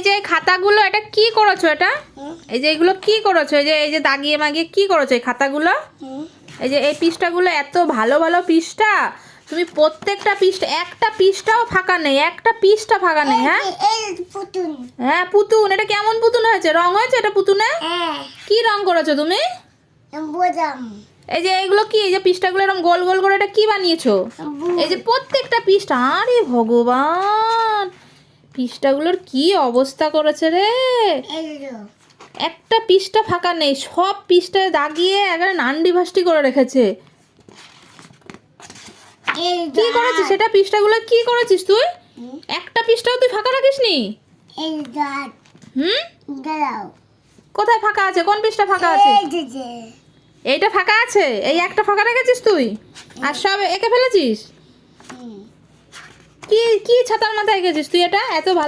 যে খাতাগুলো এটা কি করেছো এটা? এই যে এগুলো কি করেছো? এই যে দাগিয়ে মাগিয়ে কি করেছো এই খাতাগুলো? এই যে এই পৃষ্ঠাগুলো এত ভালো ভালো পৃষ্ঠা, তুমি প্রত্যেকটা পৃষ্ঠা, একটা পৃষ্ঠাও ফাঁকা নেই, একটা পৃষ্ঠা ফাঁকা নেই। হ্যাঁ হ্যাঁ পুতুন, এটা কেমন পুতুন হয়েছে? রং হয়েছে এটা পুতুনে? কি রং করেছো তুমি? এই যে এইগুলো কি, এই যে পৃষ্ঠাগুলো এরকম গোল গোল করে এটা কি বানিয়েছো? এই যে প্রত্যেকটা পৃষ্ঠা, আরে ভগবান, পৃষ্ঠাগুলোর কি অবস্থা করেছে রে! একটা পৃষ্ঠা ফাঁকা নেই, সব পৃষ্ঠায় দাগিয়ে একবারে নান্ডি ভাষ্টি করে রেখেছে। কি করেছিস সেটা? পৃষ্ঠাগুলো কি করেছিস তুই? একটা পৃষ্ঠাও তুই ফাঁকা রাখিসনি? কোথায় ফাঁকা আছে? কোন পৃষ্ঠা ফাঁকা আছে? এইটা ফাঁকা আছে, এই একটা ফাঁকা রেখেছিস তুই, আর সব এঁকে ফেলেছিস। কি কি ছাতার মাথায় এঁকেছিস তুই এটা? এত ভালো